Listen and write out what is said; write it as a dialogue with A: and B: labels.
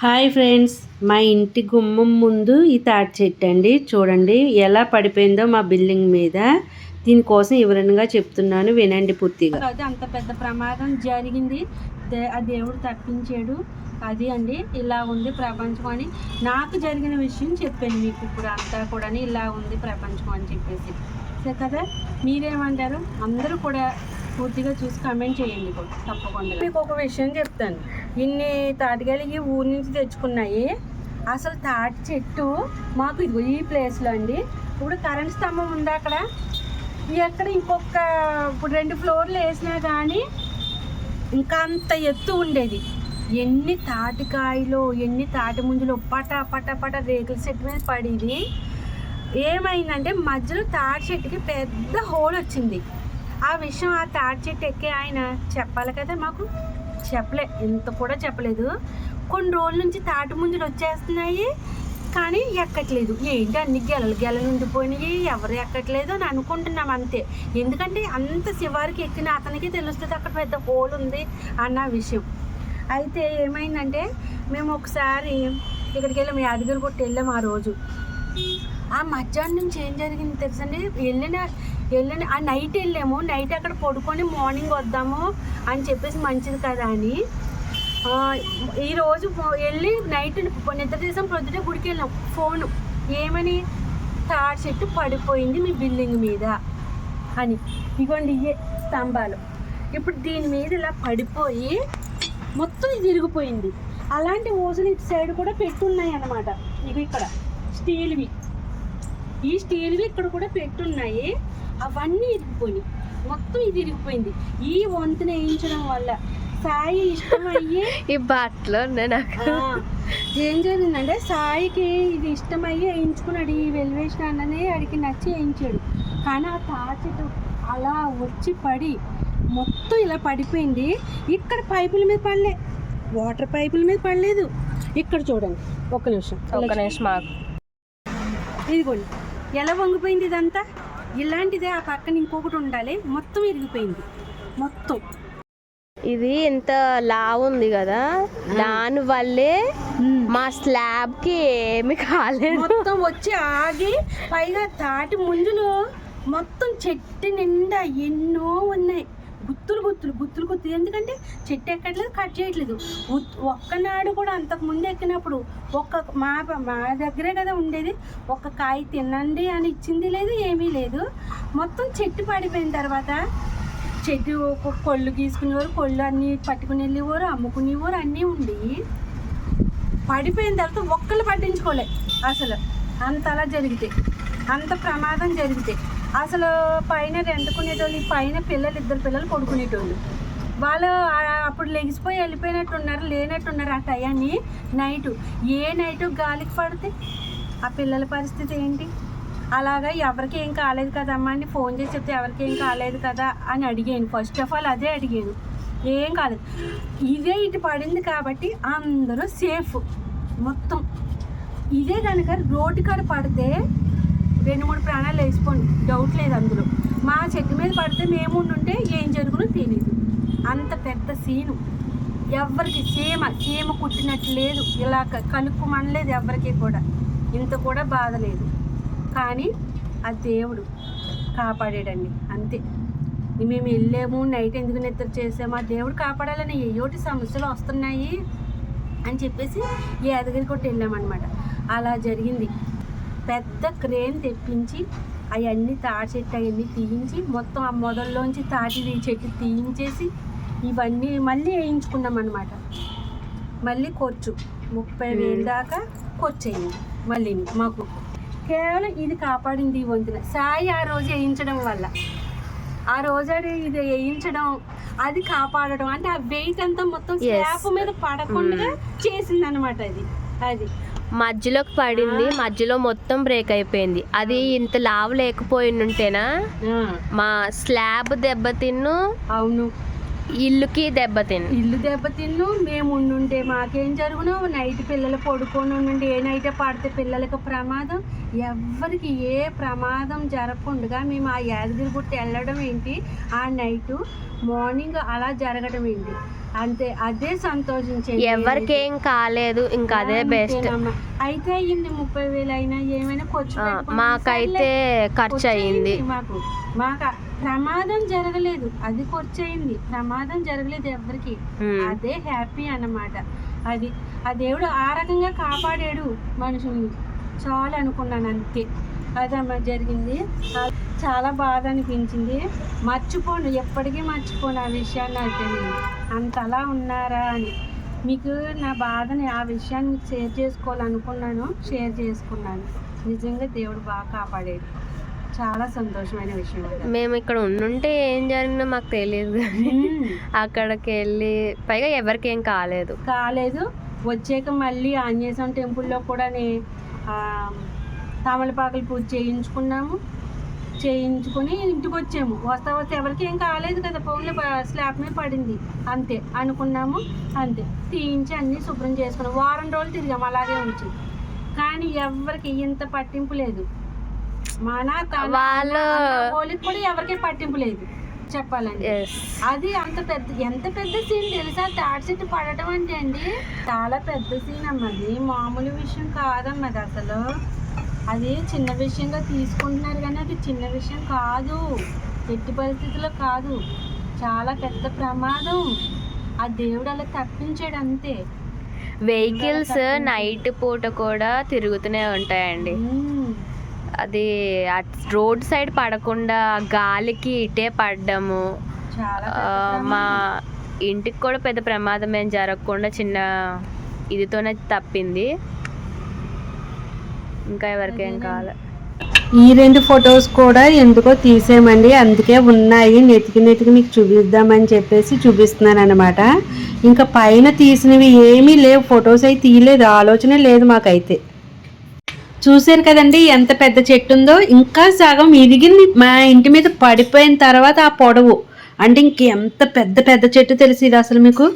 A: Hi friends, మా ఇంటి గుమ్మం ముందు ఈ తాటి చెట్టు అండి. చూడండి ఎలా పడిపోయిందో మా బిల్డింగ్ మీద. దీనికోసం వివరంగా చెప్తున్నాను, వినండి పూర్తిగా. అది అంత పెద్ద ప్రమాదం జరిగింది, ఆ దేవుడు తప్పించాడు. అది అండి, ఇలా ఉంది ప్రపంచం అని నాకు జరిగిన విషయం చెప్పాను మీకు. ఇప్పుడు అంతా కూడా ఇలా ఉంది ప్రపంచం అని చెప్పేసి సరే కదా. మీరేమంటారు? అందరూ కూడా పూర్తిగా చూసి కమెంట్ చేయండి తప్పకుండా. మీకు ఒక విషయం చెప్తాను. ఇన్ని తాటికాయలు ఈ ఊరి నుంచి తెచ్చుకున్నాయి. అసలు తాటి చెట్టు మాకు ఇదిగో ఈ ప్లేస్లో అండి. ఇప్పుడు కరెంట్ స్తంభం ఉంది అక్కడ. ఎక్కడ ఇంకొక ఇప్పుడు 2 ఫ్లోర్లు వేసినా కానీ ఇంకా అంత ఎత్తు ఉండేది. ఎన్ని తాటికాయలు, ఎన్ని తాటి ముంజలు పట పట పట రేకుల చెట్టు మీద పడేది. ఏమైందంటే మధ్యలో తాటి చెట్టుకి పెద్ద హోల్ వచ్చింది. ఆ విషయం ఆ తాటి చెట్టు ఎక్కే ఆయన చెప్పాలి కదా, మాకు చెప్పలే, ఇంత కూడా చెప్పలేదు. కొన్ని రోజుల నుంచి తాటి ముంజలు వచ్చేస్తున్నాయి కానీ ఎక్కట్లేదు. ఏంటి అన్ని గెలలు ఉండిపోయినాయి, ఎవరు ఎక్కట్లేదు అని అనుకుంటున్నాం అంతే. ఎందుకంటే అంత శివారికి ఎక్కిన అతనికి తెలుస్తుంది అక్కడ పెద్ద హోల్ ఉంది అన్న విషయం. అయితే ఏమైందంటే మేము ఒకసారి ఇక్కడికి వెళ్ళాము, యాదగిరిగుట్ట వెళ్ళాము. ఆ రోజు ఆ మధ్యాహ్నం నుంచి ఏం జరిగింది తెలుసండి. వెళ్ళిన ఆ నైట్ వెళ్ళాము. నైట్ అక్కడ పడుకొని మార్నింగ్ వద్దాము అని చెప్పేసి మంచిది కదా అని ఈరోజు వెళ్ళి నైట్ నిద్ర చేసాం. ప్రొద్దుటే గుడికి వెళ్ళాం. ఫోను ఏమని, తాడి చెట్టు పడిపోయింది మీ బిల్డింగ్ మీద అని. ఇగోండి ఇయే స్తంభాలు. ఇప్పుడు దీని మీద ఇలా పడిపోయి మొత్తం ఇది ఇరిగిపోయింది. అలాంటి ఓజులు ఇటు సైడ్ కూడా పెట్టున్నాయి అన్నమాట. ఇవి ఇక్కడ స్టీల్వి, ఈ స్టీల్వి ఇక్కడ కూడా పెట్టున్నాయి. అవన్నీ ఇరిగిపోయినాయి, మొత్తం ఇది ఇరిగిపోయింది. ఈ వంతున వేయించడం వల్ల సాయి ఇష్టం అయ్యి
B: ఈ బాట్లో
A: ఏం జరిగిందంటే సాయికి ఇది ఇష్టమయ్యి వేయించుకున్నాడు. ఈ వెలివేషన్ అన్ననే అడిగి నచ్చి వేయించాడు. కానీ ఆ తాచెట్టు అలా వచ్చి పడి మొత్తం ఇలా పడిపోయింది. ఇక్కడ పైపుల మీద పడలే, వాటర్ పైపుల మీద పడలేదు. ఇక్కడ చూడండి, ఒక్క నిమిషం
B: మాకు
A: ఇదిగోండి ఎలా వంగిపోయింది ఇదంతా. ఇలాంటిదే ఆ పక్కన ఇంకొకటి ఉండాలి, మొత్తం ఇరిగిపోయింది మొత్తం.
B: ఇది ఎంత లావు ఉంది కదా, దాని వల్లే మా స్లాబ్ కి ఏమి కాలేదు.
A: మొత్తం వచ్చి ఆగి పైగా తాటి ముంజులు మొత్తం చెట్టు నిండా ఎన్నో ఉన్నాయి. గుత్తులు. ఎందుకంటే చెట్టు ఎక్కట్లేదు, కట్ చేయట్లేదు. ఒక్కనాడు కూడా అంతకు ముందు ఎక్కినప్పుడు మా దగ్గరే కదా ఉండేది, ఒక్క కాయ తినండి అని ఇచ్చింది లేదు, ఏమీ లేదు. మొత్తం చెట్టు పడిపోయిన తర్వాత చెట్టు కొళ్ళు గీసుకునేవారు, కొళ్ళు అన్నీ పట్టుకుని వెళ్ళేవారు, అమ్ముకునేవారు, అన్నీ ఉండి పడిపోయిన తర్వాత ఒక్కళ్ళు పట్టించుకోలే. అసలు అంతలా జరిగితే, అంత ప్రమాదం జరిగితే అసలు పైన రెండుకునేటోళ్ళు, పైన ఇద్దరు పిల్లలు పడుకునేటోళ్ళు. వాళ్ళు అప్పుడు లెగిసిపోయి వెళ్ళిపోయినట్టున్నారు, లేనట్టున్నారు. ఆ టయాన్ని నైటు గాలికి పడితే ఆ పిల్లల పరిస్థితి ఏంటి? అలాగా ఎవరికి ఏం కాలేదు కదమ్మా అని ఫోన్ చేసి చెప్తే ఎవరికి ఏం కాలేదు కదా అని అడిగాను. ఫస్ట్ ఆఫ్ ఆల్ అదే అడిగాను, ఏం కాలేదు. ఇదే ఇటు పడింది కాబట్టి అందరూ సేఫ్ మొత్తం. ఇదే కనుక రోడ్డు కాడ పడితే 2-3 ప్రాణాలు వేసిపోండి, డౌట్ లేదు అందులో. మా చెట్టు మీద పడితే మేము ఉంటే ఏం జరుగునో తెలియదు. అంత పెద్ద సీను. ఎవరికి చీమ కుట్టినట్టు లేదు, ఇలా కలుక్కుమనలేదు ఎవరికి కూడా, ఇంత కూడా బాధ లేదు. కానీ ఆ దేవుడు కాపాడాడండి అంతే. మేము వెళ్ళాము, నైట్ ఎందుకు నిద్ర చేసాము, ఆ దేవుడు కాపాడాలని. ఏయోటి సమస్యలు వస్తున్నాయి అని చెప్పేసి యాదగిరిగుట్ట వెళ్ళామన్నమాట. అలా జరిగింది. పెద్ద క్రేన్ తెప్పించి అవన్నీ తాటి చెట్టు అవన్నీ తీయించి మొత్తం ఆ మొదల్లోంచి తాటి చెట్టు తీయించేసి ఇవన్నీ మళ్ళీ వేయించుకున్నాం అన్నమాట. మళ్ళీ ఖర్చు 30,000 దాకా ఖర్చు అయింది మళ్ళీ మాకు. కేవలం ఇది కాపాడింది ఈ వంతున సాయి ఆ రోజు వేయించడం వల్ల. ఆ రోజు ఇది వేయించడం, అది కాపాడడం అంటే ఆ వెయిట్ అంతా మొత్తం స్లాబ్ మీద పడకుండా చేసింది అనమాట. అది
B: మధ్యలోకి పడింది, మధ్యలో మొత్తం బ్రేక్ అయిపోయింది. అది ఇంత లావు లేకపోయింటేనా మా స్లాబ్ దెబ్బతిన్ను.
A: అవును,
B: ఇల్లుకి దెబ్బతింది.
A: ఇల్లు దెబ్బతిన్ను. మేము ఉండుంటే మాకేం జరుగును, నైట్ పిల్లలు పడుకొని ఉండి ఏ నైటే పడితే పిల్లలకి ప్రమాదం. ఎవ్వరికి ఏ ప్రమాదం జరగకుండా మేము ఆ యాదగిరిగుట్ట వెళ్ళడం ఏంటి, ఆ నైటు మార్నింగ్ అలా జరగడం ఏంటి, అంతే. అదే సంతోషించేది.
B: ఎవరికేం కాలేదు, ఇంకా అదే బెస్ట్.
A: అయితే అయ్యింది 30,000 అయినా ఏమైనా ఖర్చు
B: మాకైతే ఖర్చు అయ్యింది.
A: మాకు ప్రమాదం జరగలేదు, అది ఖర్చు అయింది. ప్రమాదం జరగలేదు ఎవరికి, అదే హ్యాపీ అన్నమాట. అది ఆ దేవుడు ఆ రకంగా కాపాడాడు మనుషుల్ని, చాలు అనుకున్నాను, అంతే. అదమ్మా జరిగింది. చాలా బాధ అనిపించింది. మర్చిపోను, ఎప్పటికీ మర్చిపోను ఆ విషయాన్ని. అయితే నేను అంతలా ఉన్నారా అని మీకు నా బాధని, ఆ విషయాన్ని మీకు షేర్ చేసుకోవాలనుకున్నాను, షేర్ చేసుకున్నాను. నిజంగా దేవుడు బాగా కాపాడాడు. చాలా సంతోషమైన విషయం.
B: మేము ఇక్కడ ఉండుంటే ఏం జరిగిందో మాకు తెలియదు, కానీ అక్కడికి వెళ్ళి పైగా ఎవరికి ఏం కాలేదు.
A: వచ్చాక మళ్ళీ ఆంజనేయ స్వామి టెంపుల్లో కూడా తమలపాకులు పూజ చేయించుకొని ఇంటికి వచ్చాము. వస్తా ఎవరికి ఏం కాలేదు కదా, ఫోన్లో స్లాబ్ మీద పడింది అంతే అనుకున్నాము. అంతే తీయించి అన్నీ శుభ్రం చేసుకున్నాం. వారం రోజులు తిరిగాము అలాగే ఉంచి, కానీ ఎవరికి ఇంత పట్టింపు లేదు. మన వాళ్ళకి కూడా ఎవరికి పట్టింపు లేదు చెప్పాలండి. అది ఎంత పెద్ద సీన్ తెలుసా, తాడి చెట్టు పడటం అంటే అండి చాలా పెద్ద సీన్ అమ్మది, మామూలు విషయం కాదమ్మది అసలు. అది చిన్న విషయంగా తీసుకుంటున్నారు కానీ అది చిన్న విషయం కాదు, ఎట్టి పరిస్థితుల్లో కాదు. చాలా పెద్ద ప్రమాదం. ఆ దేవుడు అలా తప్పించాడు అంతే.
B: వెహికల్స్ నైట్ పూట కూడా తిరుగుతూనే ఉంటాయండి. అది రోడ్ సైడ్ పడకుండా గాలికి ఇటే పడ్డము. మా ఇంటికి కూడా పెద్ద ప్రమాదం ఏం జరగకుండా చిన్న ఇదితోనే తప్పింది. ఇంకా ఎవరికేం కావాలి.
A: ఈ 2 ఫొటోస్ కూడా ఎందుకో తీసేయమండి, అందుకే ఉన్నాయి. నెతికి మీకు చూపిద్దామని చెప్పేసి చూపిస్తున్నాను అనమాట. ఇంకా పైన తీసినవి ఏమీ లేవు, ఫొటోస్ అయితే తీయలేదు, ఆలోచనే లేదు మాకైతే. చూసారు కదండి ఎంత పెద్ద చెట్టు ఉందో. ఇంకా సగం ఇరిగింది మా ఇంటి మీద పడిపోయిన తర్వాత ఆ పొడవు అంటే ఇంకెంత పెద్ద చెట్టు తెలిసి ఇది అసలు మీకు.